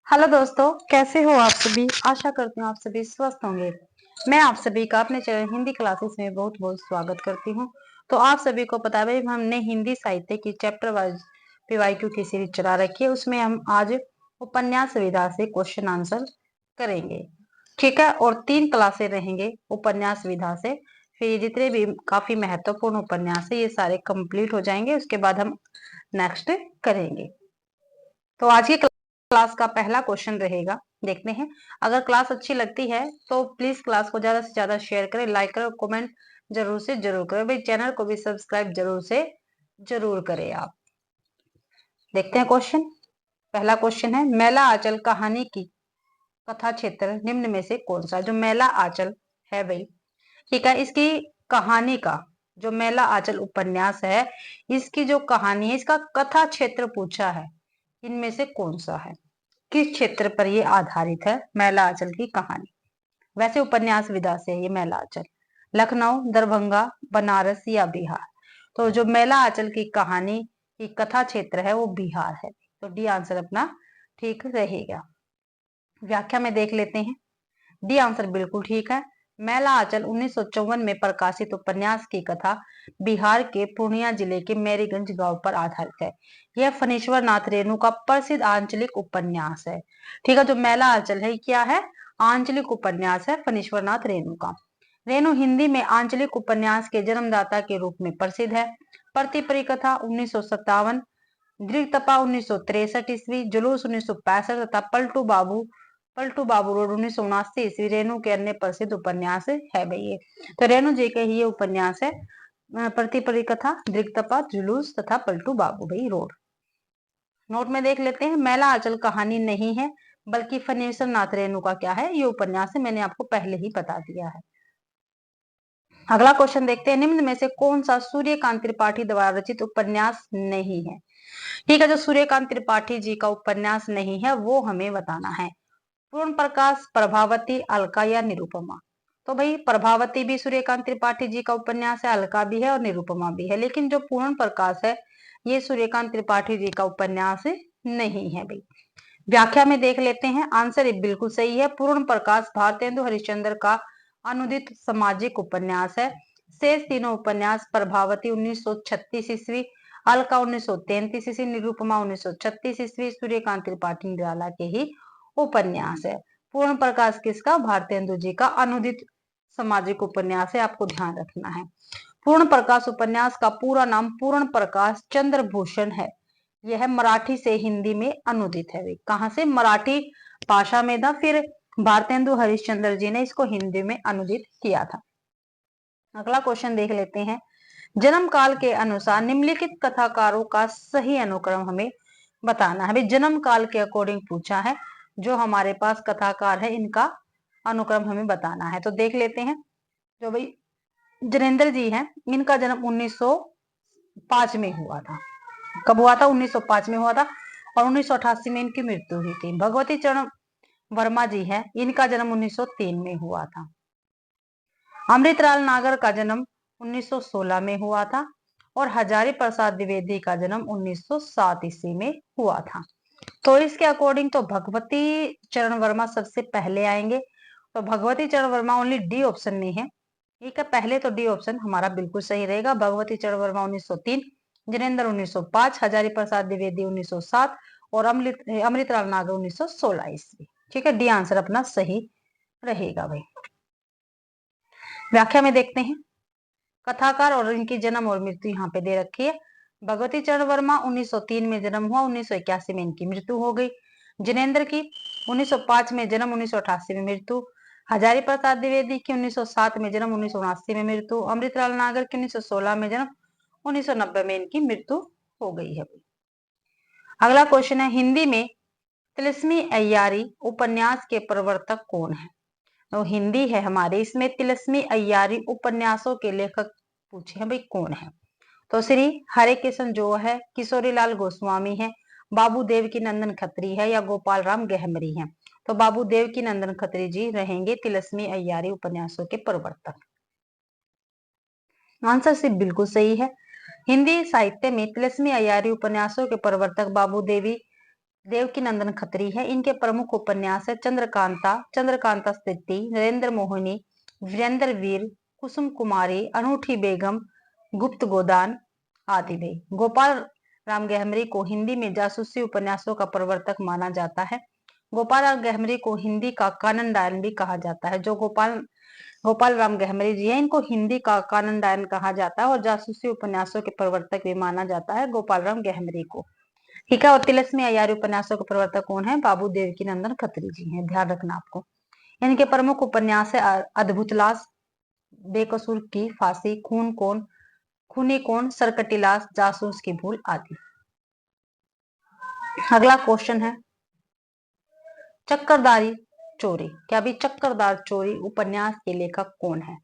Hello दोस्तों, कैसे हो आप सभी। आशा करती हूँ आप सभी स्वस्थ होंगे। मैं आप सभी का अपने चैनल हिंदी क्लासेस में बहुत बहुत स्वागत करती हूँ। तो आप सभी को पता है हमने हिंदी साहित्य की चैप्टर वाइज पीवाईक्यू की सीरीज चला रखी है। उसमें हम आज उपन्यास विधा से क्वेश्चन आंसर करेंगे, ठीक है। और 3 क्लासे रहेंगे उपन्यास विधा से। फिर ये जितने भी काफी महत्वपूर्ण उपन्यास है ये सारे कंप्लीट हो जाएंगे। उसके बाद हम नेक्स्ट करेंगे। तो आज की क्लास का पहला क्वेश्चन रहेगा, देखते हैं। अगर क्लास अच्छी लगती है तो प्लीज क्लास को ज्यादा से ज्यादा शेयर करें, लाइक करें, कमेंट जरूर से जरूर करें। भाई चैनल को भी सब्सक्राइब जरूर से जरूर करें आप। देखते हैं क्वेश्चन। पहला क्वेश्चन है, मैला आंचल कहानी की कथा क्षेत्र निम्न में से कौन सा। जो मैला आंचल है भाई, ठीक है, इसकी कहानी का, जो मैला आंचल उपन्यास है इसकी जो कहानी है इसका कथा क्षेत्र पूछा है, इनमें से कौन सा है, किस क्षेत्र पर ये आधारित है मैला आंचल की कहानी। वैसे उपन्यास विधा से है ये मैला आंचल, लखनऊ, दरभंगा, बनारस या बिहार। तो जो मैला आंचल की कहानी की कथा क्षेत्र है वो बिहार है। तो डी आंसर अपना ठीक रहेगा। व्याख्या में देख लेते हैं। डी आंसर बिल्कुल ठीक है। मैला आंचल 1954 में प्रकाशित उपन्यास की कथा बिहार के पूर्णिया जिले के मैरीगंज गांव पर आधारित है। यह फणीश्वर नाथ रेणु का प्रसिद्ध आंचलिक उपन्यास है। ठीक है, जो मैला आंचल है क्या है, आंचलिक उपन्यास है फणीश्वर नाथ रेणु का। रेणु हिंदी में आंचलिक उपन्यास के जन्मदाता के रूप में प्रसिद्ध है। प्रति परिकथा 1957, दृक्तपा 1963 ईस्वी, जुलूस 1965 तथा पलटू बाबू रोड 1979 ईस्वी रेणु के अन्य प्रसिद्ध उपन्यास है भाई ये। तो रेणु जी के ही ये उपन्यास है, प्रति परिकथा, दृक्तपा, जुलूस तथा पलटू बाबू भाई रोड। नोट में देख लेते हैं, मैला आंचल कहानी नहीं है बल्कि फणीश्वर नाथ रेणु का क्या है ये उपन्यास है, मैंने आपको पहले ही बता दिया है। अगला क्वेश्चन देखते हैं, निम्न में से कौन सा सूर्यकांत त्रिपाठी द्वारा रचित उपन्यास नहीं है। ठीक है, जो सूर्यकांत त्रिपाठी जी का उपन्यास नहीं है वो हमें बताना है। पूर्ण प्रकाश, प्रभावती, अलका या निरुपमा। तो भाई प्रभावती भी सूर्यकांत त्रिपाठी जी का उपन्यास है, अलका भी है और निरुपमा भी है, लेकिन जो पूर्ण प्रकाश है ये सूर्यकांत त्रिपाठी जी का उपन्यास नहीं है भाई। व्याख्या में देख लेते हैं, आंसर बिल्कुल सही है। पूर्ण प्रकाश भारतेंदु हरिश्चंद्र का अनुदित सामाजिक उपन्यास है। शेष तीनों उपन्यास प्रभावती 1936 ईस्वी, अलका 1933 ईस्वी, निरुपमा 1936 ईस्वी सूर्यकांत त्रिपाठी निराला के ही उपन्यास है। पूर्ण प्रकाश किसका, भारतेंदु जी का अनुदित सामाजिक उपन्यास है, आपको ध्यान रखना है। पूर्ण प्रकाश उपन्यास का पूरा नाम पूर्ण प्रकाश चंद्रभूषण है। यह मराठी से हिंदी में अनुदित है। कहां से, मराठी भाषा में था, फिर भारतेंदु हरिश्चंद्र जी ने इसको हिंदी में अनुदित किया था। अगला क्वेश्चन देख लेते हैं, जन्म काल के अनुसार निम्नलिखित कथाकारों का सही अनुक्रम हमें बताना है। भाई जन्म काल के अकॉर्डिंग पूछा है, जो हमारे पास कथाकार है इनका अनुक्रम हमें बताना है। तो देख लेते हैं, जो भाई जनेन्द्र जी हैं इनका जन्म 1905 में हुआ था। कब हुआ था, 1905 में हुआ था, और 1988 में इनकी मृत्यु हुई थी। भगवती चरण वर्मा जी हैं, इनका जन्म 1903 में हुआ था। अमृतलाल नागर का जन्म 1916 में हुआ था, और हजारी प्रसाद द्विवेदी का जन्म 1907 ईस्वी में हुआ था। तो इसके अकॉर्डिंग तो भगवती चरण वर्मा सबसे पहले आएंगे। तो भगवती चरण वर्मा ओनली डी ऑप्शन में है, ठीक है। पहले तो डी ऑप्शन हमारा बिल्कुल सही रहेगा। भगवती चरण वर्मा 1903, जनेन्द्र 1905, हजारी प्रसाद द्विवेदी 1907 और अमृतलाल नागर 1916 ईस्वी। ठीक है, डी आंसर अपना सही रहेगा भाई। व्याख्या में देखते हैं, कथाकार और इनकी जन्म और मृत्यु यहाँ पे दे रखी है। भगवती चरण वर्मा 1903 में जन्म हुआ, 1981 में इनकी मृत्यु हो गई। जनेन्द्र की 1905 में जन्म, 1988 में मृत्यु। हजारी प्रसाद द्विवेदी की 1907 में जन्म, 1979 में मृत्यु। अमृतलाल नागर की 1916 में जन्म, 1990 में इनकी मृत्यु हो गई है। अगला क्वेश्चन है, हिंदी में तिलस्मी अय्यारी उपन्यास के प्रवर्तक कौन है। तो हिंदी है हमारे, इसमें तिलस्मी अय्यारी उपन्यासों के लेखक पूछे हैं भाई कौन है। तो श्री हरे कृष्ण जो है, किशोरीलाल गोस्वामी है, बाबू देवकी नंदन खत्री है, या गोपाल राम गहमरी है। तो बाबू देवकी नंदन खत्री जी रहेंगे तिलस्मी अय्यारी उपन्यासों के प्रवर्तक। आंसर सिर्फ बिल्कुल सही है। हिंदी साहित्य में तिलस्मी अय्यारी उपन्यासों के प्रवर्तक बाबू देवी देवकी नंदन खत्री है। इनके प्रमुख उपन्यास है चंद्रकांता, चंद्रकांता स्थिति, नरेंद्र मोहिनी, वीरेंद्र वीर, कुसुम कुमारी, अनूठी बेगम, गुप्त गोदान आदि भी। गोपाल राम गहमरी को हिंदी में जासूसी उपन्यासों का प्रवर्तक माना जाता है। गोपाल राम गहमरी को हिंदी का कानन डायन भी कहा जाता है। जो गोपाल राम गहमरी जी है, इनको हिंदी का कानन डायन कहा जाता है और जासूसी उपन्यासों के प्रवर्तक भी माना जाता है गोपाल राम गहमरी को। ठीक है। और तिलस्मी अय्यारी उपन्यासों के प्रवर्तक कौन है? बाबू देवकी नंदन खत्री जी हैं, ध्यान रखना आपको। इनके प्रमुख उपन्यास है अद्भुत लाश, बेकसूर की फांसी, खूनी कौन, सरकटी लाश, जासूस की भूल आदि। अगला क्वेश्चन है चक्करदारी चोरी। क्या भी चक्करदार चोरी उपन्यास के लेखक कौन है?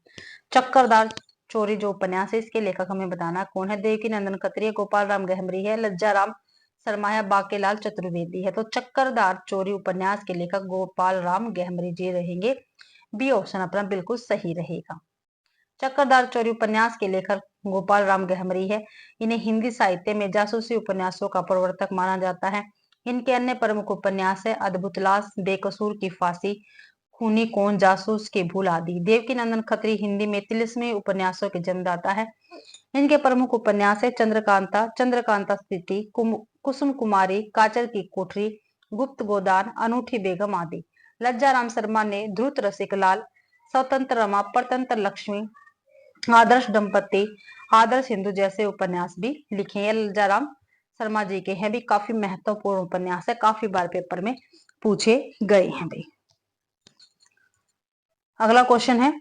चक्करदार चोरी जो उपन्यास है, इसके लेखक हमें बताना कौन है। देवकी नंदन खत्री, गोपाल राम गहमरी है, लज्जा राम शर्मा है, बांकेलाल चतुर्वेदी है। तो चक्करदार चोरी उपन्यास के लेखक गोपाल राम गहमरी जी रहेंगे। बी ऑप्शन अपना बिल्कुल सही रहेगा। चक्करदार चोरी उपन्यास के लेखक गोपाल राम गहमरी है। इन्हें हिंदी साहित्य में जासूसी उपन्यासों का प्रवर्तक माना जाता है। इनके अन्य प्रमुख उपन्यास है अद्भुत लाश, बेकसूर की फांसी, खूनी कौन, जासूस की भूल आदि। देवकी नंदन खत्री हिंदी में तिलिस्मी उपन्यासों के जन्मदाता है। इनके प्रमुख उपन्यास है चंद्रकांता, चंद्रकांता स्थिति, कुसुम कुमारी, काचर की कोठरी, गुप्त गोदान, अनूठी बेगम आदि। लज्जा राम शर्मा ने ध्रुत रसिक लाल, स्वतंत्र रमा, परतंत्र लक्ष्मी, आदर्श दंपति, आदर्श हिंदू जैसे उपन्यास भी लिखे हैं। लज्जा राम शर्मा जी के हैं भी, काफी महत्वपूर्ण उपन्यास है, काफी बार पेपर में पूछे गए हैं भाई। अगला क्वेश्चन है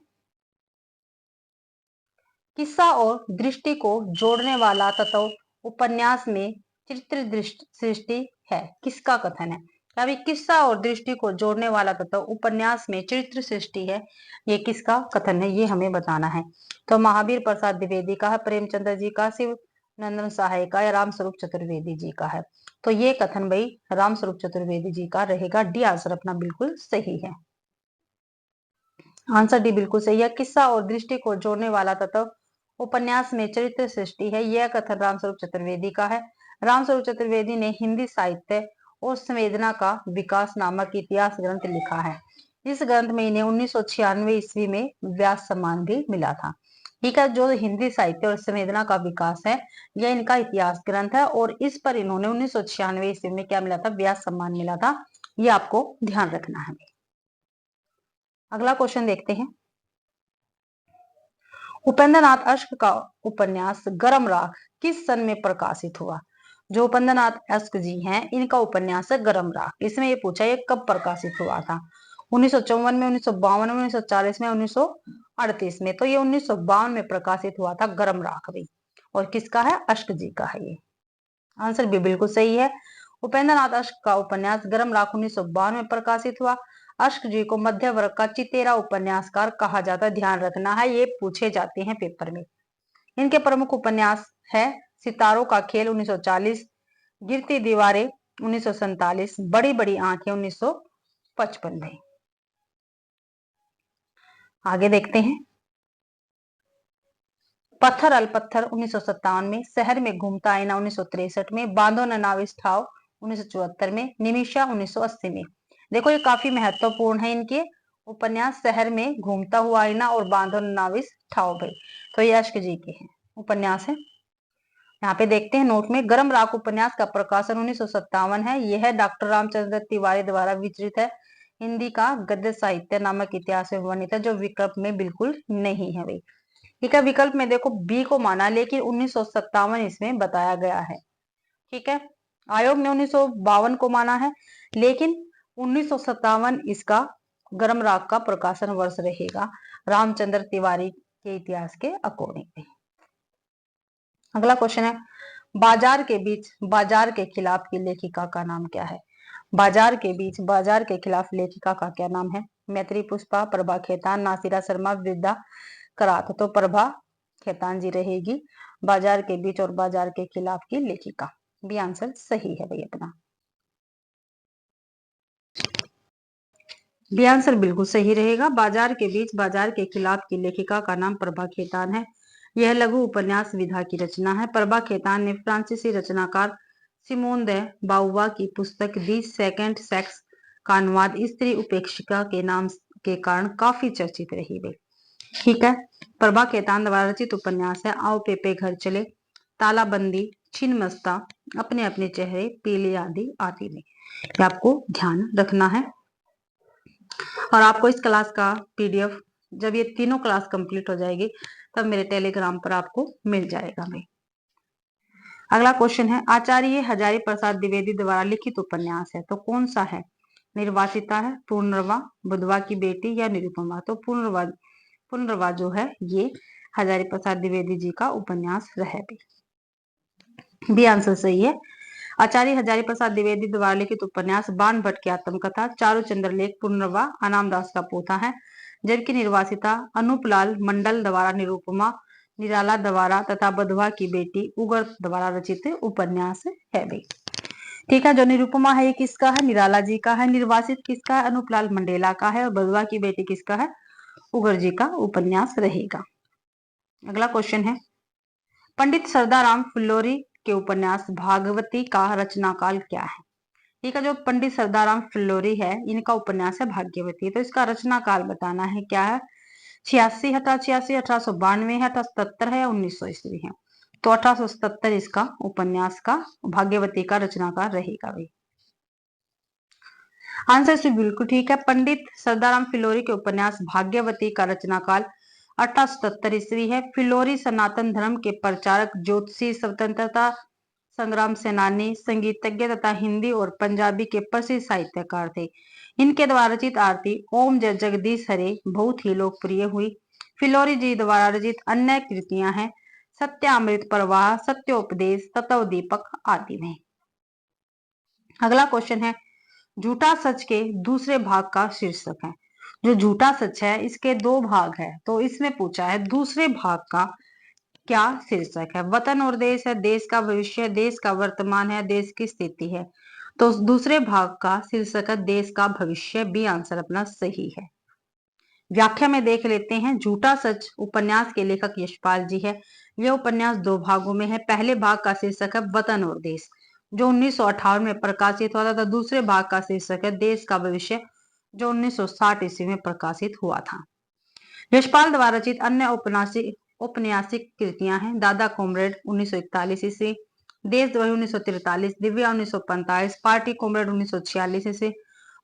किस्सा और दृष्टि को जोड़ने वाला तत्व उपन्यास में चरित्र सृष्टि है, किसका कथन है? अभी किस्सा और दृष्टि को जोड़ने वाला तत्व उपन्यास में चरित्र सृष्टि है, ये किसका कथन है, ये हमें बताना है। तो महावीर प्रसाद द्विवेदी का है, प्रेमचंद्र जी का, शिव नंदन सहाय का, या रामस्वरूप चतुर्वेदी जी का है? तो ये कथन भाई रामस्वरूप चतुर्वेदी जी का रहेगा। डी आंसर अपना बिल्कुल सही है। आंसर डी बिल्कुल सही है। किस्सा और दृष्टि को जोड़ने वाला तत्व उपन्यास में चरित्र सृष्टि है, यह कथन रामस्वरूप चतुर्वेदी का है। रामस्वरूप चतुर्वेदी ने हिंदी साहित्य और संवेदना का विकास नामक इतिहास ग्रंथ लिखा है। इस ग्रंथ में इन्हें 1996 ईस्वी में व्यास सम्मान भी मिला था। ठीक है। जो हिंदी साहित्य और संवेदना का विकास है, यह इनका इतिहास ग्रंथ है और इस पर इन्होंने 1996 ईस्वी में क्या मिला था? व्यास सम्मान मिला था। ये आपको ध्यान रखना है। अगला क्वेश्चन देखते हैं। उपेंद्रनाथ अश्क का उपन्यास गर्म राख किस सन में प्रकाशित हुआ? जो उपेंद्रनाथ अश्क जी हैं, इनका उपन्यास है गर्म राख। इसमें ये पूछा ये कब प्रकाशित हुआ था? 1954 में, 1952 में, 1940 में, 1938 में। तो ये 1952 में प्रकाशित हुआ था गर्म राख भी। और किसका है? अश्क जी का है ये। आंसर भी बिल्कुल सही है। उपेंद्रनाथ अश्क का उपन्यास गर्म राख 1952 में प्रकाशित हुआ। अश्क जी को मध्य वर्ग का चितेरा उपन्यासकार कहा जाता है, ध्यान रखना है, ये पूछे जाते हैं पेपर में। इनके प्रमुख उपन्यास है सितारों का खेल 1940, गिरती दीवारें 1947, बड़ी बड़ी आंखें 1955 में। आगे देखते हैं। पत्थर अलपत्थर 1957 में, शहर में घूमता आईना 1963 में, बांधो न नाविस ठाव 1974 में, निमिषा 1980 में। देखो ये काफी महत्वपूर्ण है इनके उपन्यास, शहर में घूमता हुआ आईना और बांधो न नाविस ठाव भाई। तो ये अश्क जी के हैं उपन्यास है। यहाँ पे देखते हैं नोट में, गर्म राख उपन्यास का प्रकाशन 1957 है। यह डॉक्टर रामचंद्र तिवारी द्वारा विचलित है। हिंदी का गद्य साहित्य नामक इतिहास में वर्णित है, जो विकल्प में बिल्कुल नहीं है भाई। ठीक है। विकल्प में देखो बी को माना, लेकिन 1957 इसमें बताया गया है। ठीक है। आयोग ने 1952 को माना है, लेकिन 1957 इसका गर्म राख का प्रकाशन वर्ष रहेगा रामचंद्र तिवारी के इतिहास के अकॉर्डिंग। अगला क्वेश्चन है बाजार के बीच बाजार के खिलाफ की लेखिका का नाम क्या है? बाजार के बीच बाजार के खिलाफ लेखिका का क्या नाम है? मैत्री पुष्पा, प्रभा खेतान, नासिरा शर्मा, वृद्धा करात। तो प्रभा खेतान जी रहेगी बाजार के बीच और बाजार के खिलाफ की लेखिका। भी आंसर सही है भाई अपना। भी आंसर बिल्कुल सही रहेगा। बाजार के बीच बाजार के खिलाफ की लेखिका का नाम प्रभा खेतान है। यह लघु उपन्यास विधा की रचना है। प्रभा खेतान ने फ्रांसीसी रचनाकार सिमोन द बाउवा की पुस्तक दी सेकंड सेक्स का अनुवाद स्त्री उपेक्षिका के नाम के कारण काफी चर्चित रही गई। ठीक है। प्रभा केतान द्वारा रचित उपन्यास है आओ पेपे घर चले, तालाबंदी, छिन्नमस्ता, अपने अपने चेहरे, पीले आदि आदि में। ये आपको ध्यान रखना है। और आपको इस क्लास का पीडीएफ जब ये तीनों क्लास कंप्लीट हो जाएगी तब मेरे टेलीग्राम पर आपको मिल जाएगा भाई। अगला क्वेश्चन है आचार्य हजारी प्रसाद द्विवेदी द्वारा लिखित उपन्यास है तो कौन सा है? निर्वासिता है, पुनर्वा, बुधवा की बेटी या निरुपमा? तो पुनर्वा जो है ये हजारी प्रसाद द्विवेदी जी का उपन्यास रहे। बी आंसर सही है। आचार्य हजारी प्रसाद द्विवेदी द्वारा लिखित उपन्यास बाण भट्ट की आत्मकथा, चारुचंद्र लेख पुनर्वा अनाम दास का पोथा है, जबकि निर्वासिता अनूपलाल मंडल द्वारा निरुपमा, निराला द्वारा तथा बधवा की बेटी उगर द्वारा रचित उपन्यास है भाई। ठीक है। जो निरुपमा है ये किसका है? निराला जी का है। निर्वासित किसका है? अनूपलाल मंडेला का है। और बधवा की बेटी किसका है? उगर जी का उपन्यास रहेगा। अगला क्वेश्चन है पंडित सरदाराम फिल्लोरी के उपन्यास भागवती का रचनाकाल क्या है? ठीक है। जो पंडित सरदाराम फिल्लोरी है इनका उपन्यास है भाग्यवती, तो इसका रचनाकाल बताना है क्या है? 86 है, 1886, 1892 है, 1877 है या 1900 ईस्वी है? तो 1877 इसका उपन्यास का भाग्यवती का रचनाकार रहेगा भाई। आंसर से बिल्कुल ठीक है। पंडित सरदाराम फिल्लोरी के उपन्यास भाग्यवती का रचनाकाल 1877 ईस्वी है। फिल्लोरी सनातन धर्म के प्रचारक, ज्योतिषी, स्वतंत्रता संग्राम सेनानी, संगीतज्ञ तथा हिंदी और पंजाबी के प्रसिद्ध साहित्यकार थे। इनके द्वारा रचित आरती ओम जय जगदीश हरे बहुत ही लोकप्रिय हुई। फिल्लोरी जी द्वारा रचित अन्य कृतियां हैं सत्यामृत प्रवाह, सत्योपदेश, तत्व दीपक आदि में। अगला क्वेश्चन है झूठा सच के दूसरे भाग का शीर्षक है। जो झूठा सच है इसके दो भाग है, तो इसमें पूछा है दूसरे भाग का क्या शीर्षक है? वतन और देश है, देश का भविष्य, देश का वर्तमान है, देश की स्थिति है। तो दूसरे भाग का शीर्षक है देश का भविष्य। बी आंसर अपना सही है। व्याख्या में देख लेते हैं। झूठा सच उपन्यास के लेखक यशपाल जी है। यह उपन्यास दो भागों में है। पहले भाग का शीर्षक है वतन और देश जो 1958 में प्रकाशित हुआ था, तो दूसरे भाग का शीर्षक है देश का भविष्य जो 1960 ईस्वी में प्रकाशित हुआ था। यशपाल द्वारा रचित अन्य औपन्यासिक कृतियां हैं दादा कॉमरेड 1941 ईस्वी, देशद्रोही 1943, दिव्या 1945, पार्टी कॉमरेड 1946 ईस्वी,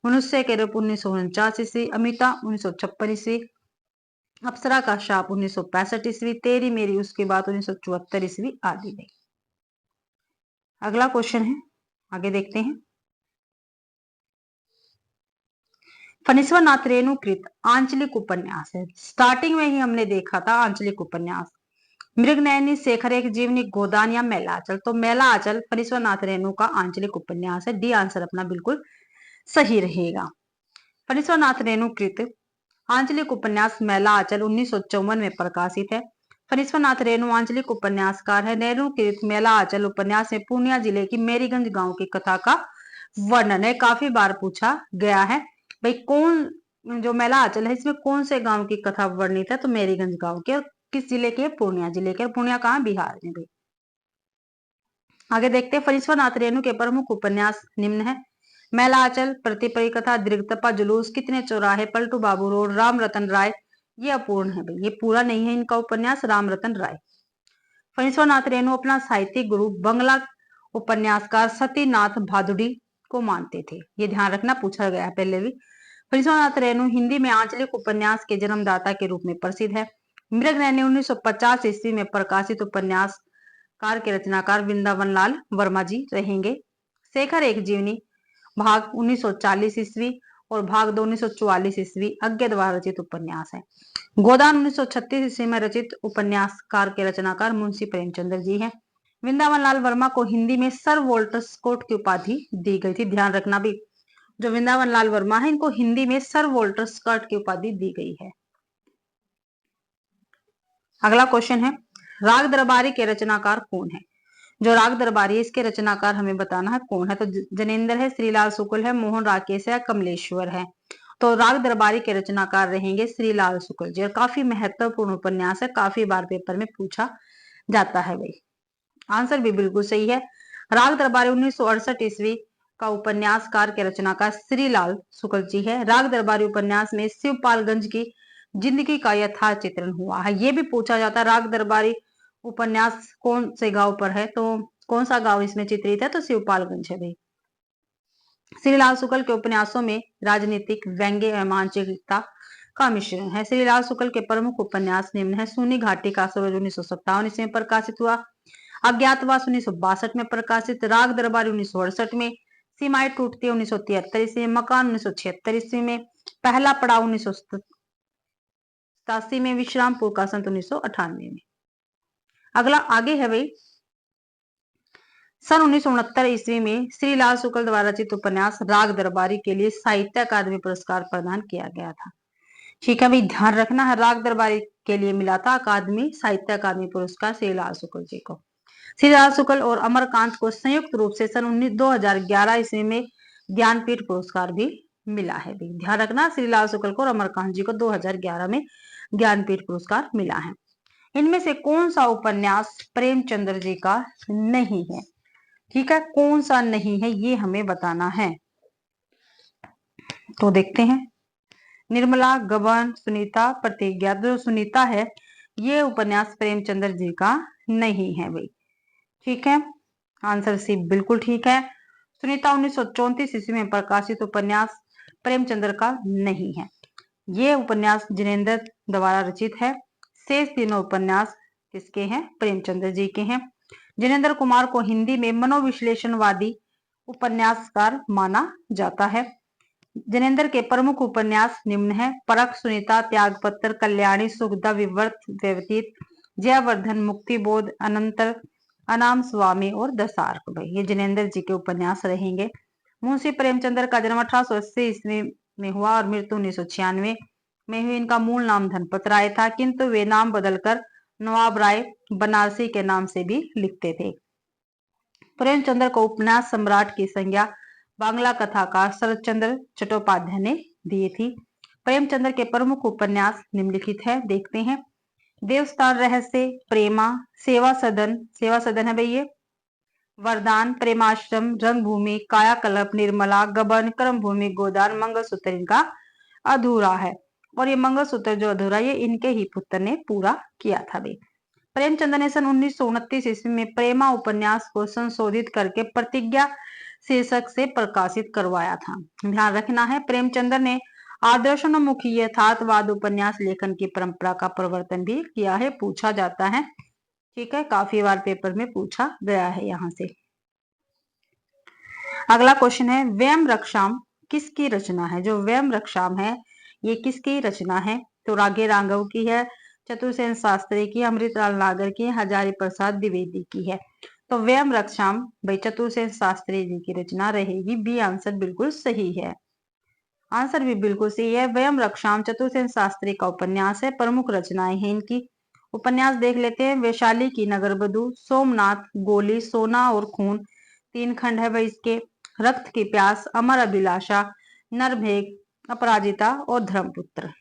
मनुष्य के रूप 1949 ईस्वी, अमिता 1956 ईस्वी, अप्सरा का शाप 1965 ईस्वी, तेरी मेरी उसके बाद 1974 ईस्वी आदि में। अगला क्वेश्चन है, आगे देखते हैं। फणीश्वरनाथ रेणुकृत आंचलिक उपन्यास है। स्टार्टिंग में ही हमने देखा था आंचलिक उपन्यास मृगनयनी, शेखर एक जीवनी, गोदान या मेला आंचल। तो मेला आंचल फणीश्वरनाथ रेणु का आंचलिक उपन्यास है। डी आंसर अपना बिल्कुल सही रहेगा। फणीश्वरनाथ रेणुकृत आंचलिक उपन्यास मेला आंचल 1954 में प्रकाशित है। फणीश्वरनाथ रेणु आंचलिक उपन्यासकार है। रेणुकृत मेला आंचल उपन्यास में पूर्णिया जिले की मेरीगंज गांव की कथा का वर्णन है। काफी बार पूछा गया है भाई कौन जो मेला आंचल है इसमें कौन से गांव की कथा वर्णित है? तो मेरीगंज गांव के। और किस जिले के? पूर्णिया जिले के। पूर्णिया कहाँ? बिहार में भाई। आगे देखते हैं। फणीश्वरनाथ रेणु के प्रमुख उपन्यास निम्न है। मेला आंचल, प्रतिपरी कथा, दीर्घतपा जुलूस, कितने चौराहे, पलटू बाबू रोड, राम रतन राय। ये अपूर्ण है भाई, ये पूरा नहीं है इनका उपन्यास राम रतन राय। फणीश्वरनाथ रेणु अपना साहित्यिक गुरु बंगला उपन्यासकार सतीनाथ भादुड़ी को मानते थे। ये ध्यान रखना, पूछा गया है पहले भी। फणीश्वरनाथ रेणु हिंदी में आंचलिक उपन्यास के जन्मदाता के रूप में प्रसिद्ध है। मृगनयनी 1950 ईस्वी में प्रकाशित उपन्यासकार के रचनाकार वृंदावन लाल वर्मा जी रहेंगे। शेखर एक जीवनी भाग 1940 ईस्वी और भाग 2 1944 ईस्वी अज्ञ द्वारा रचित उपन्यास है। गोदान 1936 ईस्वी में रचित उपन्यासकार के रचनाकार मुंशी प्रेमचंद्र जी हैं। वृंदावन लाल वर्मा को हिंदी में सर वॉल्टर स्कॉट की उपाधि दी गई थी। ध्यान रखना भी, जो वृंदावन लाल वर्मा है इनको हिंदी में सर वॉल्टर स्कॉट की उपाधि दी गई है। अगला क्वेश्चन है राग दरबारी के रचनाकार कौन है? जो राग दरबारी है इसके रचनाकार हमें बताना है कौन है। तो जनेन्द्र है, श्रीलाल शुक्ल है, मोहन राकेश है, कमलेश्वर है। तो राग दरबारी के रचनाकार रहेंगे श्रीलाल शुक्ल जी। और काफी महत्वपूर्ण उपन्यास है, काफी बार पेपर में पूछा जाता है भाई। आंसर भी बिल्कुल सही है। राग दरबारी 1968 ईस्वी का उपन्यासकार के रचनाकार श्रीलाल शुक्ल जी है। राग दरबारी उपन्यास में शिवपालगंज की जिंदगी का यथार्थ चित्रण हुआ है। ये भी पूछा जाता है राग दरबारी उपन्यास कौन से गांव पर है, तो कौन सा गांव इसमें चित्रित है, तो शिवपालगंज है भाई। श्रीलाल शुक्ल के उपन्यासों में राजनीतिक, व्यंग्य एवं आंचलिकता का मिश्रण है। श्रीलाल शुक्ल के प्रमुख उपन्यास निम्न है। सूनी घाटी का सूरज 1957 ईस्वी में प्रकाशित हुआ। अज्ञातवास 1962 में प्रकाशित। राग दरबारी 1968 में। सीमाएं टूटती 1973 ईस्वी में। मकान 1976 ईस्वी में। पहला पड़ाव 1987 में। विश्रामपुर का संत 1998 में। अगला आगे है भाई, सन 1969 ईस्वी में श्रीलाल शुक्ल द्वारा रचित उपन्यास राग दरबारी के लिए साहित्य अकादमी पुरस्कार प्रदान किया गया था। ठीक है भाई, ध्यान रखना है, राग दरबारी के लिए मिला था अकादमी साहित्य अकादमी पुरस्कार श्रीलाल शुक्ल जी को। श्रीलाल शुक्ल और अमरकांत को संयुक्त रूप से सन 2011 ईस्वी में ज्ञानपीठ पुरस्कार भी मिला है। भी ध्यान रखना, श्रीलाल शुक्ल को और अमरकांत जी को 2011 में ज्ञानपीठ पुरस्कार मिला है। इनमें से कौन सा उपन्यास प्रेमचंद्र जी का नहीं है? ठीक है, कौन सा नहीं है ये हमें बताना है। तो देखते हैं, निर्मला, गबन, सुनीता, प्रतिज्ञा। जो सुनीता है ये उपन्यास प्रेमचंद्र जी का नहीं है भाई। ठीक है, आंसर सी बिल्कुल ठीक है। सुनीता 1934 ईस्वी में प्रकाशित उपन्यास प्रेमचंद्र का नहीं है। ये उपन्यास जिनेन्द्र द्वारा रचित है। शेष तीनों उपन्यास किसके हैं? प्रेमचंद्र जी के हैं। जिनेन्द्र कुमार को हिंदी में मनोविश्लेषणवादी उपन्यासकार माना जाता है। जिनेन्द्र के प्रमुख उपन्यास निम्न है। परख, सुनीता, त्यागपत्र, कल्याणी, सुखदा, विवर्त, व्यवतीत, जयवर्धन, मुक्तिबोध, अनंतर, अनाम स्वामी और दशार्क। भाई ये जिनेन्द्र जी के उपन्यास रहेंगे। मुंशी प्रेमचंद्र का जन्म 1880 ईस्वी में हुआ और मृत्यु 1996 में हुई। इनका मूल नाम धनपत राय था, किंतु वे नाम बदलकर नवाब राय बनारसी के नाम से भी लिखते थे। प्रेमचंद्र को उपन्यास सम्राट की संज्ञा बांग्ला कथाकार शरदचंद्र चट्टोपाध्याय ने दी थी। प्रेमचंद्र के प्रमुख उपन्यास निम्नलिखित है, देखते हैं। देवस्थान रहस्य, प्रेमा, सेवा सदन है भाई ये, वरदान, प्रेमाश्रम, रंगभूमि, कायाकल्प, निर्मला, गबन, कर्मभूमि, गोदान, मंगलसूत्र इनका अधूरा है। और ये मंगलसूत्र जो अधूरा ये इनके ही पुत्र ने पूरा किया था भाई। प्रेमचंद्र ने सन 1929 ईस्वी में प्रेमा उपन्यास को संशोधित करके प्रतिज्ञा शीर्षक से प्रकाशित करवाया था। ध्यान रखना है, प्रेमचंद्र ने आदर्शोन्मुखी यथार्थवाद उपन्यास लेखन की परंपरा का प्रवर्तन भी किया है, पूछा जाता है। ठीक है, काफी बार पेपर में पूछा गया है यहाँ से। अगला क्वेश्चन है, व्यम रक्षाम किसकी रचना है? जो व्यम रक्षाम है ये किसकी रचना है? तो रागे राघव की है, चतुर्सेन शास्त्री की, अमृतलाल नागर की, हजारी प्रसाद द्विवेदी की है। तो व्यम रक्षाम भाई चतुर्सेन शास्त्री जी की रचना रहेगी। बी आंसर बिल्कुल सही है। आंसर भी बिल्कुल सही है। व्यम रक्षाम चतुर्सेन शास्त्री का उपन्यास है। प्रमुख रचनाएं हैं इनकी। उपन्यास देख लेते हैं। वैशाली की नगरबधू, सोमनाथ, गोली, सोना और खून 3 खंड है भाई इसके। रक्त की प्यास, अमर अभिलाषा, नरभेद, अपराजिता और धर्मपुत्र।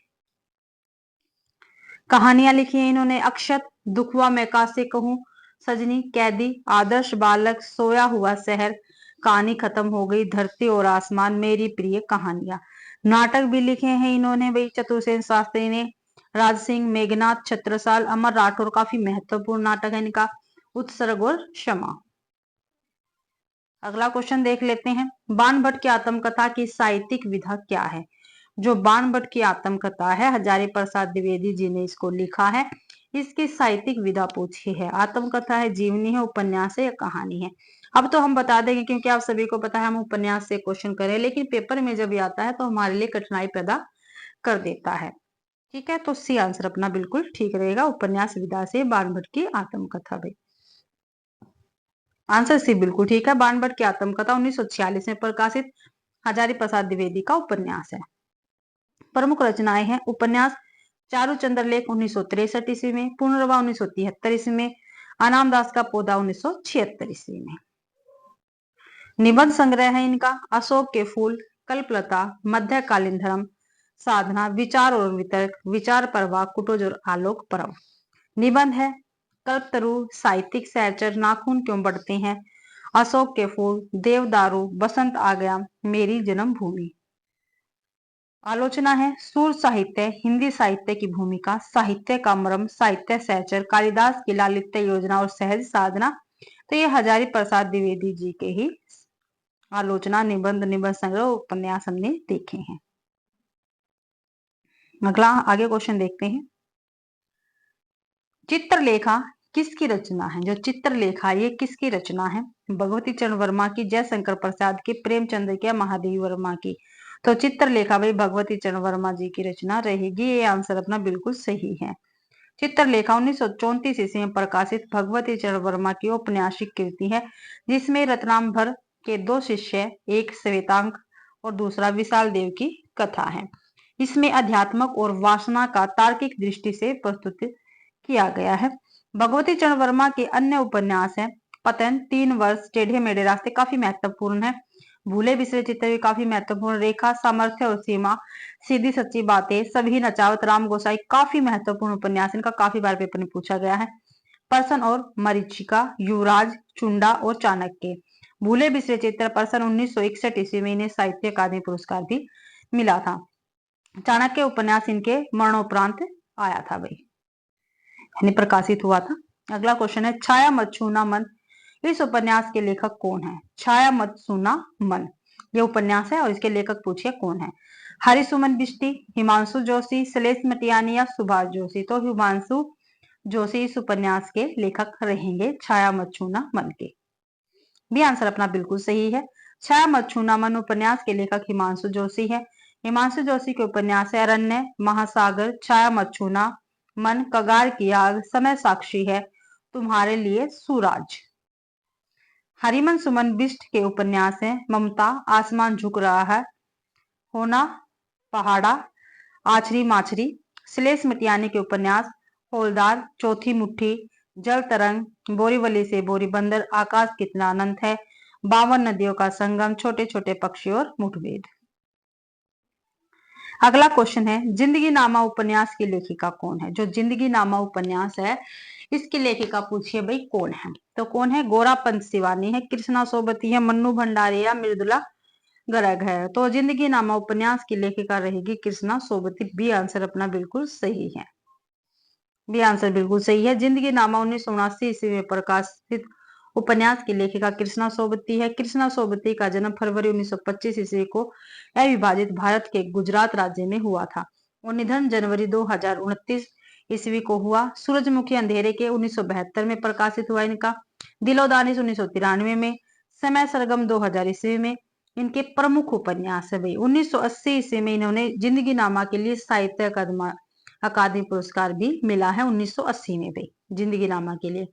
कहानियां लिखी है इन्होंने। अक्षत, दुखवा मैं कासे कहूं, सजनी, कैदी, आदर्श बालक, सोया हुआ शहर, कहानी खत्म हो गई, धरती और आसमान, मेरी प्रिय कहानियां। नाटक भी लिखे हैं इन्होंने भाई चतुर्सेन शास्त्री ने। राज सिंह, मेघनाथ, छत्रसाल, अमर राठौर, काफी महत्वपूर्ण नाटक है इनका। उत्सर्ग और क्षमा। अगला क्वेश्चन देख लेते हैं। बाणभट्ट की आत्मकथा की साहित्यिक विधा क्या है? जो बाणभट्ट की आत्मकथा है हजारी प्रसाद द्विवेदी जी ने इसको लिखा है। इसकी साहित्यिक विधा पूछी है। आत्मकथा है, जीवनी है, उपन्यास है या कहानी है? अब तो हम बता देंगे क्योंकि आप सभी को पता है हम उपन्यास से क्वेश्चन करें, लेकिन पेपर में जब आता है तो हमारे लिए कठिनाई पैदा कर देता है। ठीक है, तो सी आंसर अपना बिल्कुल ठीक रहेगा, उपन्यास विधा से बाणभट्ट की आत्मकथा भाई। आंसर सी बिल्कुल ठीक है। बाणभट्ट की आत्मकथा 1946 में प्रकाशित हजारी प्रसाद द्विवेदी का उपन्यास है। प्रमुख रचनाएं हैं। उपन्यास चारू चंद्रलेख 1963 ईस्वी में, पुनर्वा 1973 ईस्वी में, अनाम दास का पौधा 1976 ईस्वी में। निबंध संग्रह है इनका। अशोक के फूल, कल्पलता, मध्यकालीन धर्म, साधना, विचार और वितर्क, विचार प्रवाह, कुटोज और आलोक पर्व। निबंध है। कल्पतरु, साहित्यिक सहचर, नाखून क्यों बढ़ते हैं, अशोक के फूल, देवदारू, बसंत आ गया, मेरी जन्मभूमि। आलोचना है सुर साहित्य, हिंदी साहित्य की भूमिका, साहित्य का मर्म, साहित्य सहचर, कालिदास की लालित्य योजना और सहज साधना। तो ये हजारी प्रसाद द्विवेदी जी के ही आलोचना, निबंध, निबंध संग्रह, उपन्यास हमने देखे हैं। अगला आगे क्वेश्चन देखते हैं। चित्रलेखा किसकी रचना है? जो चित्रलेखा ये किसकी रचना है? भगवती चरण वर्मा की, जयशंकर प्रसाद की, प्रेमचंद्र की, महादेवी वर्मा की। तो चित्रलेखा भाई भगवती चरण वर्मा जी की रचना रहेगी। ये आंसर अपना बिल्कुल सही है। चित्रलेखा 1934 ईस्वी में प्रकाशित भगवती चरण वर्मा की औपन्यासिक कृति है, जिसमें रत्नांबर के दो शिष्य, एक श्वेतांक और दूसरा विशाल देव की कथा है। इसमें अध्यात्मक और वासना का तार्किक दृष्टि से प्रस्तुत किया गया है। भगवती चरण वर्मा के अन्य उपन्यास है पतन, 3 वर्ष, टेढ़े मेढ़े रास्ते, काफी महत्वपूर्ण है। भूले बिसरे चित्र भी काफी महत्वपूर्ण, रेखा, सामर्थ्य और सीमा, सीधी सच्ची बातें, सभी नचावत, राम गोसाई, काफी महत्वपूर्ण उपन्यास, इनका काफी बार पेपर में पूछा गया है। पर्सन और मरीचिका, युवराज, चुंडा और चाणक्य। भूले बिसरे चित्र पर्सन 1961 ईस्वी में इन्हें साहित्य अकादमी पुरस्कार भी मिला था। चाणक्य उपन्यास इनके मरणोपरांत आया था भाई, यानी प्रकाशित हुआ था। अगला क्वेश्चन है छाया मत छूना मन, इस उपन्यास के लेखक कौन है? छाया मत छूना मन ये उपन्यास है और इसके लेखक पूछिए कौन है? हरिसुमन बिष्टी, हिमांशु जोशी, शैलेश मटियानी या सुभाष जोशी। तो हिमांशु जोशी इस उपन्यास के लेखक रहेंगे, छाया मत छूना मन के। भी आंसर अपना बिल्कुल सही है। छाया मत छूना मन उपन्यास के लेखक हिमांशु जोशी है। हिमांशु जोशी के उपन्यास है अरण्य, महासागर, छाया मत छूना मन, कगार की आग, समय साक्षी है, तुम्हारे लिए सूरज। हरिमन सुमन बिष्ट के उपन्यास है ममता, आसमान झुक रहा है, होना पहाड़ा, आछरी माछरी। शैलेश मटियानी के उपन्यास हौलदार, चौथी मुट्ठी, जल तरंग, बोरीवली से बोरी बंदर, आकाश कितना अनंत है, 52 नदियों का संगम, छोटे छोटे पक्षी और मुठभेद। अगला क्वेश्चन है जिंदगी नामा उपन्यास की लेखिका कौन है? जो जिंदगी नामा उपन्यास है इसकी लेखिका पूछिए भाई कौन है? तो कौन है? गोरापंत शिवानी है, कृष्णा सोबती है, मन्नू भंडारी या मृदुला गर्ग है। तो जिंदगी नामा उपन्यास की लेखिका रहेगी कृष्णा सोबती। बी आंसर अपना बिल्कुल सही है। बी आंसर बिल्कुल सही है। जिंदगी नामा 1979 ईस्वी में प्रकाशित उपन्यास की लेखिका कृष्णा सोबती है। कृष्णा सोबती का जन्म फरवरी 1925 ईस्वी को अविभाजित भारत के गुजरात राज्य में हुआ था और निधन जनवरी 2029 ईस्वी को हुआ। सूरजमुखी अंधेरे के 1972 में प्रकाशित हुआ इनका। दिलोदानिश 1993 में, समय सरगम 2000 ईस्वी में इनके प्रमुख उपन्यास है भाई। 1980 ईस्वी में इन्होंने जिंदगी नामा के लिए साहित्य अकादमी पुरस्कार भी मिला है 1980 में भाई जिंदगी नामा के लिए।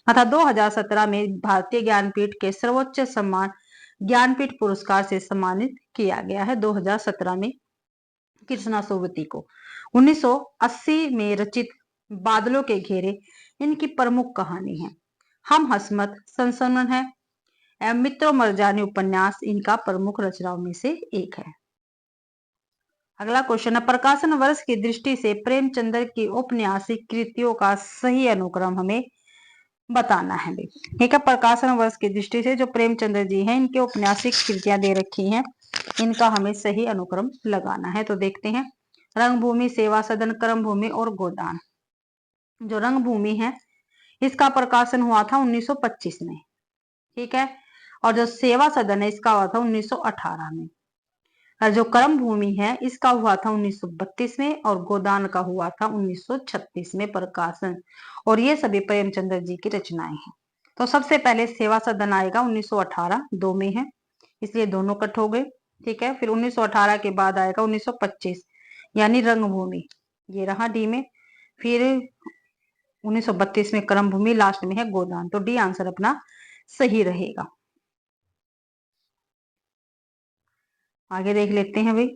अतः 2017 में भारतीय ज्ञानपीठ के सर्वोच्च सम्मान ज्ञानपीठ पुरस्कार से सम्मानित किया गया है 2017 में कृष्णा सोबती को। 1980 में रचित बादलों के घेरे इनकी प्रमुख कहानी है। हम हसमत संस्मरण है एवं मित्रों मरजानी उपन्यास इनका प्रमुख रचनाओं में से एक है। अगला क्वेश्चन है प्रकाशन वर्ष की दृष्टि से प्रेमचंद्र की औपन्यासिक कृतियों का सही अनुक्रम हमें बताना है। ठीक है, प्रकाशन वर्ष की दृष्टि से जो प्रेमचंद्र जी हैं इनके औपन्यासिक कृतियां दे रखी हैं, इनका हमें सही अनुक्रम लगाना है। तो देखते हैं रंगभूमि, सेवा सदन, कर्म भूमि और गोदान। जो रंगभूमि है इसका प्रकाशन हुआ था 1925 में, ठीक है, और जो सेवा सदन है इसका हुआ था 1918 में। और जो कर्म भूमि है इसका हुआ था 1932 में और गोदान का हुआ था 1936 में प्रकाशन। और ये सभी प्रेमचंद्र जी की रचनाएं हैं। तो सबसे पहले सेवा सदन आएगा 1918, 2 में है इसलिए दोनों कट हो गए, ठीक है। फिर 1918 के बाद आएगा 1925 यानी रंगभूमि, ये रहा डी में। फिर 1932 में कर्म भूमि, लास्ट में है गोदान। तो डी आंसर अपना सही रहेगा। आगे देख लेते हैं भाई,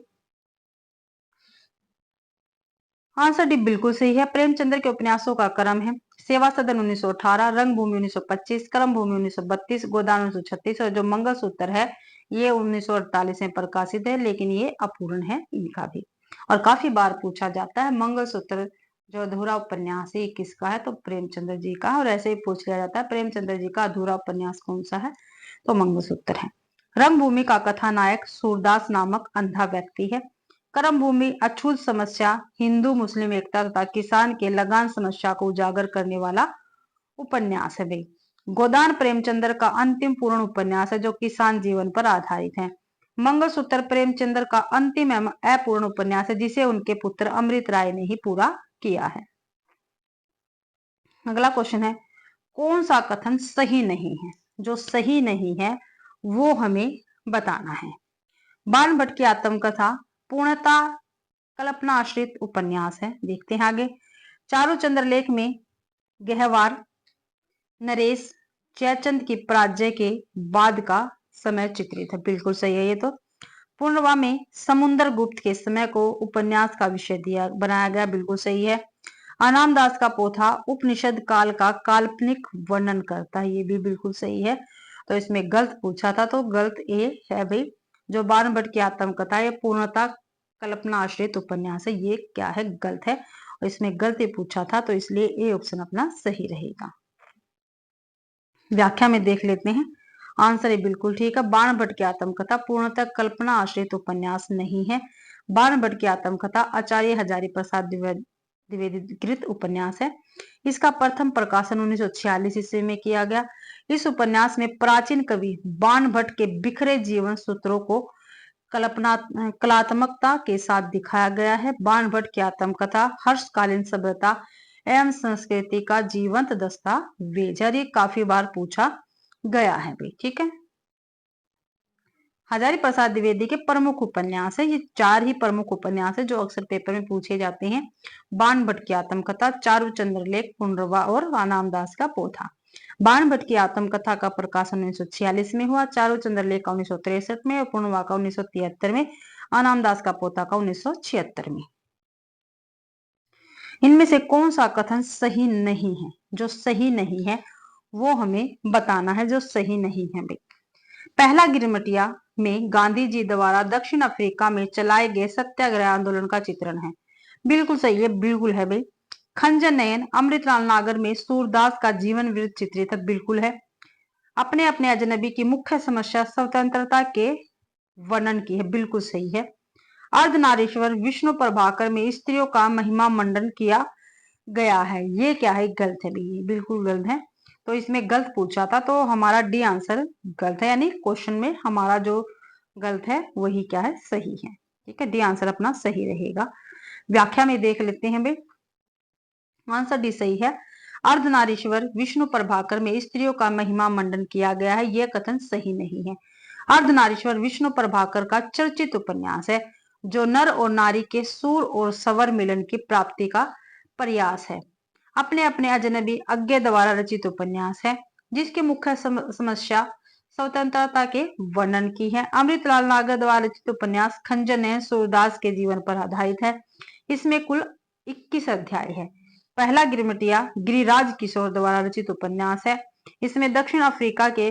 आंसर डी बिल्कुल सही है। प्रेमचंद्र के उपन्यासों का क्रम है सेवा सदन 1918, रंगभूमि 1925, कर्म भूमि 1932, गोदान 1936 और जो मंगलसूत्र है ये 1948 में प्रकाशित है, लेकिन ये अपूर्ण है इनका भी। और काफी बार पूछा जाता है मंगलसूत्र जो अधूरा उपन्यास है किसका है? तो प्रेमचंद्र जी का। और ऐसे ही पूछ लिया जाता है प्रेमचंद्र जी का अधूरा उपन्यास कौन सा है? तो मंगलसूत्र है। रंगभूमि का कथानायक सूरदास नामक अंधा व्यक्ति है। कर्मभूमि अछूत समस्या, हिंदू मुस्लिम एकता तथा किसान के लगान समस्या को उजागर करने वाला उपन्यास है भाई। गोदान प्रेमचंद्र का अंतिम पूर्ण उपन्यास है जो किसान जीवन पर आधारित है। मंगलसूत्र प्रेमचंद्र का अंतिम एवं अपूर्ण उपन्यास है जिसे उनके पुत्र अमृत राय ने ही पूरा किया है। अगला क्वेश्चन है, कौन सा कथन सही नहीं है? जो सही नहीं है वो हमें बताना है। बाण भट्ट की आत्मकथा पूर्णतः कल्पना आश्रित उपन्यास है। देखते हैं आगे। चारु चंद्रलेख में गहवार नरेश जयचंद की पराजय के बाद का समय चित्रित है। बिल्कुल सही है ये तो। पूर्णवा में समुद्र गुप्त के समय को उपन्यास का विषय दिया बनाया गया। बिल्कुल सही है। अनाम दास का पोथा उपनिषद काल का काल्पनिक वर्णन करता है। ये भी बिल्कुल सही है। तो इसमें गलत पूछा था तो गलत ए है भाई। जो बाण भट्ट की आत्मकथा ये पूर्णतः कल्पना आश्रित उपन्यास है। ये क्या है? गलत है। और इसमें गलत ही पूछा था तो इसलिए ए ऑप्शन अपना सही रहेगा। व्याख्या में देख लेते हैं। आंसर है बिल्कुल ठीक है। बाण भट्ट की आत्मकथा पूर्णतः कल्पना आश्रित उपन्यास नहीं है। बाण भट्ट की आत्मकथा आचार्य हजारी प्रसाद द्विवेदी कृत उपन्यास है। इसका प्रथम प्रकाशन 1946 ईस्वी में किया गया। इस उपन्यास में प्राचीन कवि बाण भट्ट के बिखरे जीवन सूत्रों को कलात्मकता के साथ दिखाया गया है। बाण भट्ट की आत्मकथा हर्षकालीन सभ्यता एवं संस्कृति का जीवंत दस्तावेज है। ये काफी बार पूछा गया है भाई। ठीक है। हजारी प्रसाद द्विवेदी के प्रमुख उपन्यास है। ये 4 ही प्रमुख उपन्यास है जो अक्सर पेपर में पूछे जाते हैं। बाण भट्ट की आत्मकथा, चारु चंद्रलेख, पुनर्वा और अनाम दास का पोथा। बाण भट्ट की आत्मकथा का प्रकाशन 1946 में हुआ। चारु चंद्रलेख का 1963 में और पुनर्वा का 1973 में, अनाम दास का पोथा का 1976 में। इनमें से कौन सा कथन सही नहीं है? जो सही नहीं है वो हमें बताना है। जो सही नहीं है भाई। पहला गिरमिटिया में गांधी जी द्वारा दक्षिण अफ्रीका में चलाए गए सत्याग्रह आंदोलन का चित्रण है। बिल्कुल सही है। बिल्कुल है भाई। खंजन नयन अमृतलाल नागर में सूरदास का जीवन वृत्त चित्रित है। बिल्कुल है। अपने अपने अजनबी की मुख्य समस्या स्वतंत्रता के वर्णन की है। बिल्कुल सही है। अर्धनारीश्वर विष्णु प्रभाकर में स्त्रियों का महिमा मंडन किया गया है। ये क्या है? गलत है भाई। बिल्कुल गलत है। तो इसमें गलत पूछा था तो हमारा डी आंसर गलत है। यानी क्वेश्चन में हमारा जो गलत है वही क्या है? सही है। ठीक है। डी आंसर अपना सही रहेगा। व्याख्या में देख लेते हैं भाई। आंसर डी सही है। अर्धनारीश्वर विष्णु प्रभाकर में स्त्रियों का महिमा मंडन किया गया है। यह कथन सही नहीं है। अर्धनारीश्वर विष्णु प्रभाकर का चर्चित उपन्यास है जो नर और नारी के सूर और सवर मिलन की प्राप्ति का प्रयास है। अपने अपने अजनबी अज्ञे द्वारा रचित उपन्यास है जिसकी मुख्य समस्या स्वतंत्रता के वर्णन की है। अमृतलाल नागर द्वारा रचित उपन्यास खंजन है सूरदास के जीवन पर आधारित है। इसमें कुल 21 अध्याय है। पहला गिरमिटिया गिरिराज किशोर द्वारा रचित उपन्यास है। इसमें दक्षिण अफ्रीका के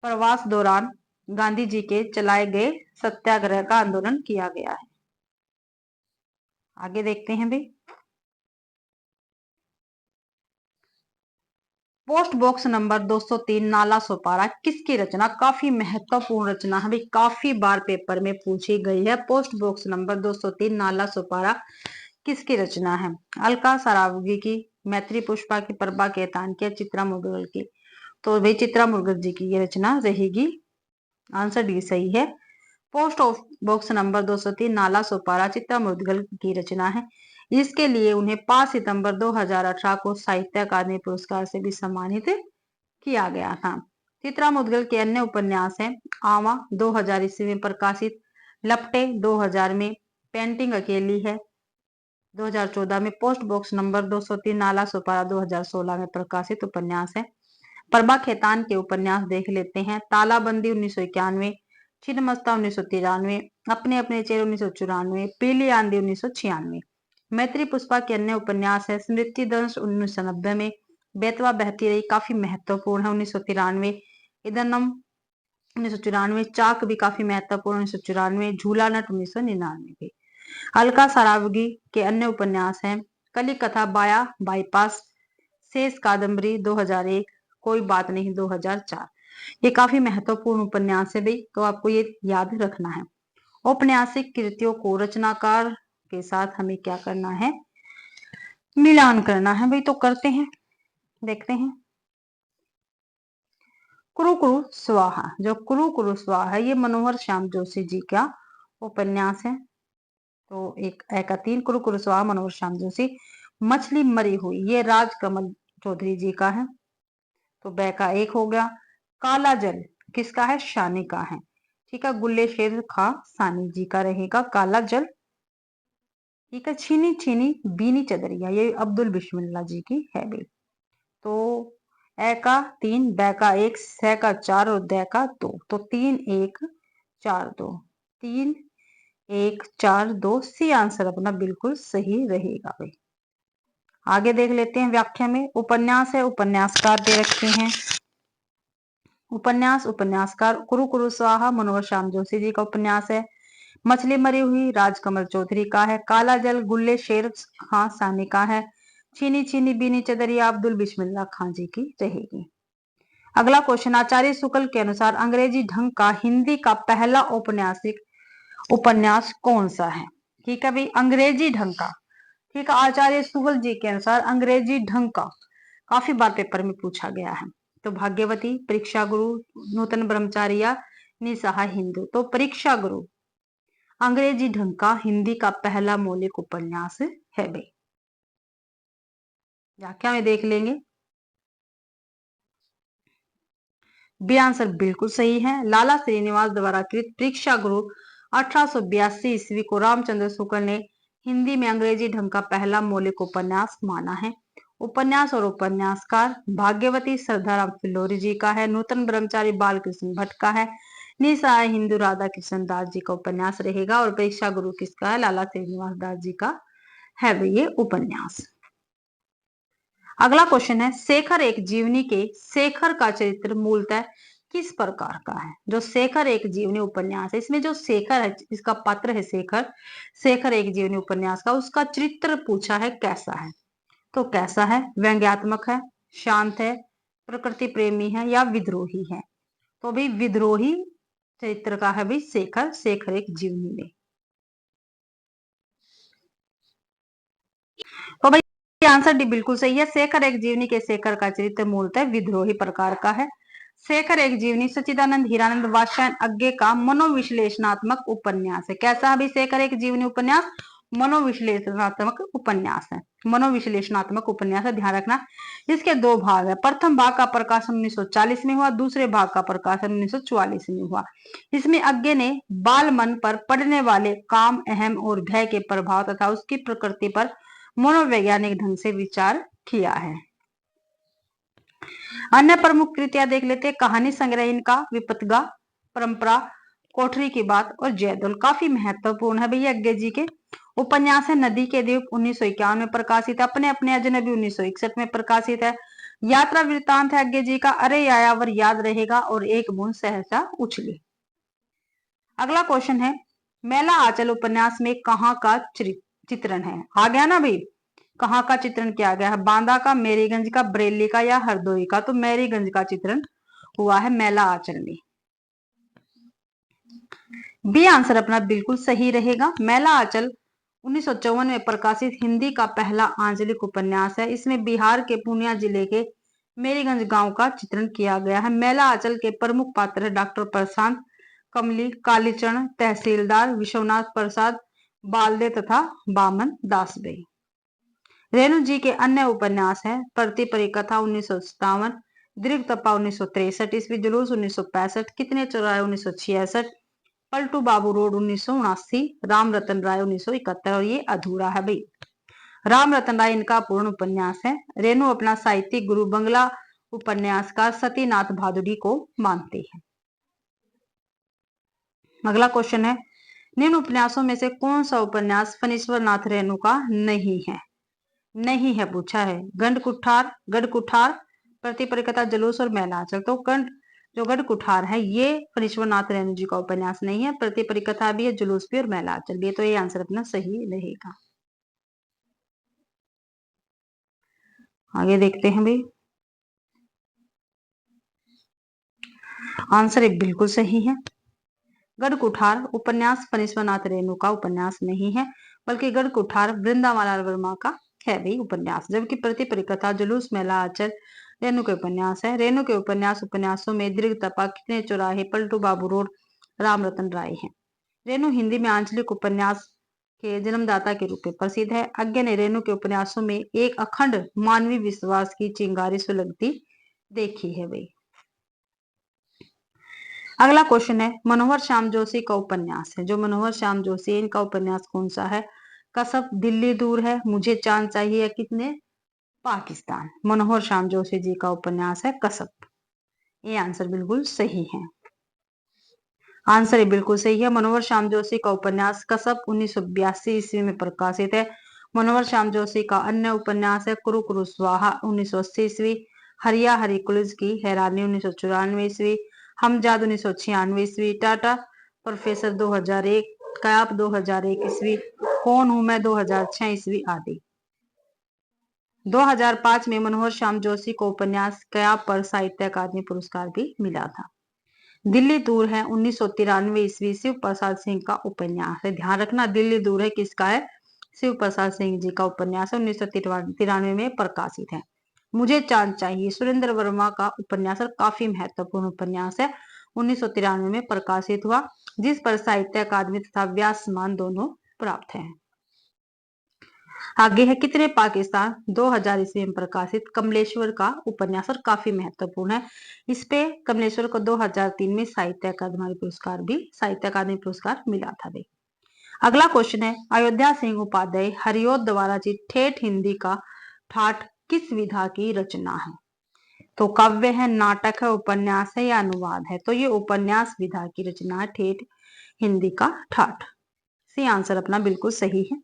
प्रवास दौरान गांधी जी के चलाए गए सत्याग्रह का आंदोलन किया गया है। आगे देखते हैं भाई। Post box number 203 Nala Sopara किसकी रचना? काफी महत्वपूर्ण रचना है भाई। काफी बार पेपर में पूछी गई है। Post box number 203 Nala Sopara किसकी रचना है? अलका सरावगी की, मैत्री पुष्पा की, प्रभा केतान की, चित्रा मुर्गल की। तो भाई चित्रा मुर्गल जी की ये रचना रहेगी। आंसर डी सही है। Post box number 203 Nala Sopara Chitra मुर्गल की रचना है। इसके लिए उन्हें 5 सितंबर 2018 को साहित्य अकादमी पुरस्कार से भी सम्मानित किया गया था। चित्रा मुद्गल के अन्य उपन्यास हैं आवा 2000 ईस्वी में प्रकाशित, लपटे 2000 में, पेंटिंग अकेली है 2014 में, post box number 203 Nala Sopara 2016 में प्रकाशित उपन्यास है। प्रभा खेतान के उपन्यास देख लेते हैं। तालाबंदी 1991, छिन्नमस्ता 1993, अपने अपने चेहरे 1994, पीली आंधी 1996। मैत्री पुष्पा के अन्य उपन्यास है स्मृति दंश 1990 में, बेतवा बहती रही काफी महत्वपूर्ण है 1993, इदनम 1994, चाक भी काफी महत्वपूर्ण 1994, झूला नट 1999। अलका सरावगी के अन्य उपन्यास हैं कली कथा बाया बाईपास, शेष कादम्बरी 2001, कोई बात नहीं 2004। ये काफी महत्वपूर्ण उपन्यास है भाई, तो आपको ये याद रखना है। औपन्यासिक कृतियों को रचनाकार के साथ हमें क्या करना है, मिलान करना है भाई। तो करते हैं, देखते हैं। कुरु कुरु स्वाहा, जो कुरु कुरु स्वाहा है ये मनोहर श्याम जोशी जी का उपन्यास है। तो एक का 3 कुरु कुरु स्वाहा मनोहर श्याम जोशी। मछली मरी हुई ये राजकमल चौधरी जी का है। तो बै का 1 हो गया। काला जल किसका है, शानी का है। ठीक है, गुल्ले शेर खां सानी जी का रहेगा काला जल। ठीक है, छीनी छीनी बीनी चदरिया ये अब्दुल बिस्मिल्लाह जी की है भी। तो ए का 3, बै का 1, से का 4 और दै का 2। तो 3 1 4 2, 3 1 4 2, सी आंसर अपना बिल्कुल सही रहेगा भाई। आगे देख लेते हैं व्याख्या में। उपन्यास है, उपन्यासकार दे रखे हैं। उपन्यास उपन्यासकार कुरु कुरु स्वाहा मनोहर श्याम जोशी जी का उपन्यास है। मछली मरी हुई राजकमल चौधरी का है। काला जल गुल्ले शेर खां सानी का है। छीनी छीनी बीनी चदरिया अब्दुल बिस्मिल्लाह खां जी की रहेगी। अगला क्वेश्चन, आचार्य शुक्ल के अनुसार अंग्रेजी ढंग का हिंदी का पहला औपन्यासिक उपन्यास कौन सा है। ठीक है भाई, अंग्रेजी ढंग का। ठीक है, आचार्य शुक्ल जी के अनुसार अंग्रेजी ढंग का काफी बार पेपर में पूछा गया है। तो भाग्यवती, परीक्षा गुरु, नूतन ब्रह्मचारी या निसहाय हिंदू। तो परीक्षा गुरु अंग्रेजी ढंग का हिंदी का पहला मौलिक उपन्यास है भाई। व्याख्या में देख लेंगे। बी आंसर बिल्कुल सही है। लाला श्रीनिवास द्वारा कृत परीक्षा गुरु 1882 ईस्वी को रामचंद्र शुक्ल ने हिंदी में अंग्रेजी ढंग का पहला मौलिक उपन्यास माना है। उपन्यास और उपन्यासकार भाग्यवती श्रद्धाराम फिल्लोरी जी का है। नूतन ब्रह्मचारी बालकृष्ण भट्ट का है। निसहाय हिंदू राधा कृष्ण दास जी का उपन्यास रहेगा। और परीक्षा गुरु किसका है, लाला श्रीनिवास दास जी का है ये उपन्यास। अगला क्वेश्चन है, शेखर एक जीवनी के शेखर का चरित्र मूलतः किस प्रकार का है। जो शेखर एक जीवनी उपन्यास है, इसमें जो शेखर है, इसका पात्र है शेखर, शेखर एक जीवनी उपन्यास का उसका चरित्र पूछा है कैसा है। तो कैसा है, व्यंग्यात्मक है, शांत है, प्रकृति प्रेमी है या विद्रोही है। तो भाई विद्रोही चरित्र का है भाई शेखर, शेखर एक जीवनी में। तो भाई आंसर डी बिल्कुल सही है। शेखर एक जीवनी के शेखर का चरित्र मूलतः विद्रोही प्रकार का है। शेखर एक जीवनी सच्चिदानंद हीरानंद वात्स्यायन अज्ञे का मनोविश्लेषणात्मक उपन्यास है। कैसा है भाई शेखर एक जीवनी उपन्यास, मनोविश्लेषणात्मक उपन्यास है। मनोविश्लेषणात्मक उपन्यास है, ध्यान रखना। इसके 2 भाग है। प्रथम भाग का प्रकाशन 1940 में हुआ, दूसरे भाग का प्रकाशन 1944 में हुआ। इसमें अज्ञे ने बाल मन पर पड़ने वाले काम, अहम और भय के प्रभाव तथा उसकी प्रकृति पर मनोवैज्ञानिक ढंग से विचार किया है। अन्य प्रमुख कृतियां देख लेते हैं। कहानी संग्रह इनका विपतगा, परंपरा, कोठरी की बात और जयदुल काफी महत्वपूर्ण है भैया अज्ञे जी के। उपन्यास है नदी के द्वीप 1951 में प्रकाशित है। अपने अपने अजनबी 1961 में प्रकाशित है। यात्रा वृत्तांत है अज्ञे जी का अरे यायावर याद रहेगा और एक बूंद सहसा उछली। अगला क्वेश्चन है, मेला आंचल उपन्यास में कहाँ का चित्रण है। आ गया ना भाई, कहाँ का चित्रण किया गया है, बांदा का, मेरीगंज का, बरेली का या हरदोई का। तो मेरीगंज का चित्रण हुआ है मेला आंचल में। बी आंसर अपना बिल्कुल सही रहेगा। मेला आंचल 1954 में प्रकाशित हिंदी का पहला आंचलिक उपन्यास है। इसमें बिहार के पूर्णिया जिले के मेरीगंज गांव का चित्रण किया गया है। मेला आंचल के प्रमुख पात्र है डॉक्टर प्रशांत, कमली, कालीचरण, तहसीलदार विश्वनाथ प्रसाद, बालदे तथा बामन दास बे। रेणु जी के अन्य उपन्यास है प्रति परिकथा 1957, दीर्घ तपा 1963 ईस्वी, जुलूस 1965, कितने चौराहे 1966, पलटू बाबू रोड 1979, राम रतन राय 1971 और ये अधूरा है भाई। राम रतन राय इनका पूर्ण उपन्यास है। रेणु अपना साहित्यिक गुरु बंगला उपन्यासकार सतीनाथ भादुड़ी को मानते हैं। अगला क्वेश्चन है, निम्न उपन्यासों में से कौन सा उपन्यास फणीश्वर नाथ रेणु का नहीं है। नहीं है पूछा है। गंड कुठार, गढ़ कुठार, प्रति परिकथा, जुलूस और मेलाचल। तो जो गढ़ कुठार है ये फणीश्वर नाथ रेणु जी का उपन्यास नहीं है। प्रति परिकथा भी है, जुलूस भी और मेलाचल भी है। तो ये आंसर अपना सही रहेगा। आगे देखते हैं भाई। आंसर एक बिल्कुल सही है। गढ़ कुठार उपन्यास फणीश्वरनाथ रेणु का उपन्यास नहीं है, बल्कि गढ़ कुठार वृंदावन वर्मा का है भी उपन्यास। जबकि प्रति परिकथा जुलूस मेला आचर रेणु के उपन्यास है। रेणु के उपन्यासों में दीर्घ तपा, कितने चौराहे, पलटू बाबू रोड, राम रतन राय है। रेणु हिंदी में आंचलिक उपन्यास के जन्मदाता के रूप में प्रसिद्ध है। अज्ञा ने रेणु के उपन्यासों में एक अखंड मानवीय विश्वास की चिंगारी सुलगती देखी है भाई। अगला क्वेश्चन है, मनोहर श्याम जोशी का उपन्यास है। जो मनोहर श्याम जोशी, इनका उपन्यास कौन सा है? कसब, दिल्ली दूर है, मुझे चांद चाहिए, या कितने, पाकिस्तान। मनोहर श्याम जोशी जी का उपन्यास है कसब। ये आंसर बिल्कुल सही है। आंसर ये बिल्कुल सही है। मनोहर श्याम जोशी का उपन्यास कसब 1982 ईस्वी में प्रकाशित है। मनोहर श्याम जोशी का अन्य उपन्यास है कुरु कुरु स्वाहा 1980 ईस्वी, हरिया हरिकुलज की हैरानी 1994 ईस्वी, हमजाद 1996 ईस्वी, टाटा प्रोफेसर 2001, कयाप 2001 ईस्वी, कौन हूं मैं 2006 ईस्वी आदि। 2005 में मनोहर श्याम जोशी को उपन्यास कयाप पर साहित्य अकादमी पुरस्कार भी मिला था। दिल्ली दूर है 1993 ईस्वी शिव प्रसाद सिंह का उपन्यास है। ध्यान रखना, दिल्ली दूर है किसका है? शिव प्रसाद सिंह जी का उपन्यास है, 1993 में प्रकाशित है। मुझे चांद चाहिए सुरेंद्र वर्मा का उपन्यास और काफी महत्वपूर्ण उपन्यास है, 1993 में प्रकाशित हुआ, जिस पर साहित्य अकादमी तथा व्यास सम्मान दोनों प्राप्त है। आगे है कितने पाकिस्तान 2000 ईस्वी में प्रकाशित कमलेश्वर का उपन्यास और काफी महत्वपूर्ण है। इस पे कमलेश्वर को 2003 में साहित्य अकादमी पुरस्कार मिला था भाई। अगला क्वेश्चन है, अयोध्या सिंह उपाध्याय हरिओत द्वारा रचित ठेठ हिंदी का ठाठ किस विधा की रचना है? तो काव्य है, नाटक है, उपन्यास है, या अनुवाद है? तो ये उपन्यास विधा की रचना है ठेठ हिंदी का ठाठ। सी आंसर अपना बिल्कुल सही है।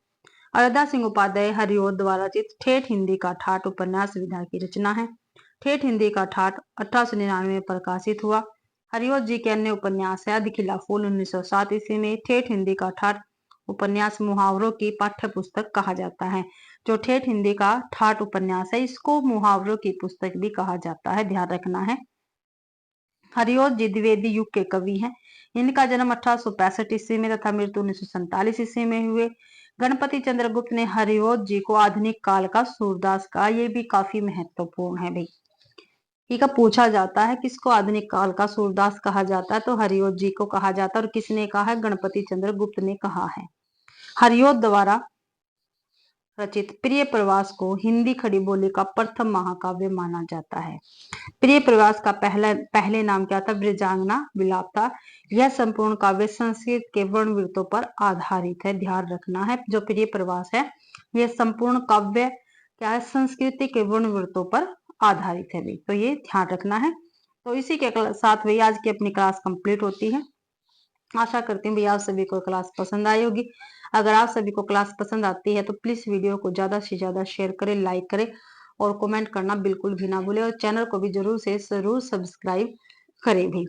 अयोध्या सिंह उपाध्याय हरिओत द्वारा रचित ठेठ हिंदी का ठाठ उपन्यास विधा की रचना है। ठेठ हिंदी का ठाठ 1899 में प्रकाशित हुआ। हरिओत जी के अन्य उपन्यास है अधखिला फूल 1907 ईस्वी में। ठेठ हिंदी का ठाठ उपन्यास मुहावरों की पाठ्य पुस्तक कहा जाता है। जो ठेठ हिंदी का ठाठ उपन्यास है, इसको मुहावरों की पुस्तक भी कहा जाता है, ध्यान रखना है। हरिओत जी द्विवेदी युग के कवि हैं। इनका जन्म 1865 ईस्वी में तथा मृत्यु 1947 ईस्वी में हुए। गणपति चंद्रगुप्त ने हरिओत जी को आधुनिक काल का सूरदास कहा। ये भी काफी महत्वपूर्ण है भाई। ठीक है, पूछा जाता है किसको आधुनिक काल का सूरदास कहा जाता है, तो हरिओत जी को कहा जाता है। और किसने कहा है? गणपति चंद्रगुप्त ने कहा है। हरिओत द्वारा रचित प्रिय प्रवास को हिंदी खड़ी बोली का प्रथम महाकाव्य माना जाता है। प्रिय प्रवास का पहले नाम क्या था? ब्रजांगना विलाप था। यह संपूर्ण काव्य संस्कृत के वर्णवृत्तों पर आधारित है, ध्यान रखना है। जो प्रिय प्रवास है, यह संपूर्ण काव्य क्या है? संस्कृति के वर्णवृत्तों पर आधारित है भाई, तो ये ध्यान रखना है। तो इसी के साथ भाई आज की अपनी क्लास कंप्लीट होती है। आशा करती हूँ भैया आप सभी को क्लास पसंद आई होगी। अगर आप सभी को क्लास पसंद आती है तो प्लीज वीडियो को ज्यादा से ज्यादा शेयर करें, लाइक करें और कमेंट करना बिल्कुल भी ना भूलें। और चैनल को भी जरूर सब्सक्राइब करें भी,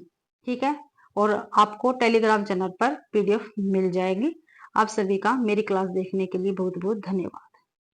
ठीक है। और आपको टेलीग्राम चैनल पर PDF मिल जाएगी। आप सभी का मेरी क्लास देखने के लिए बहुत बहुत धन्यवाद।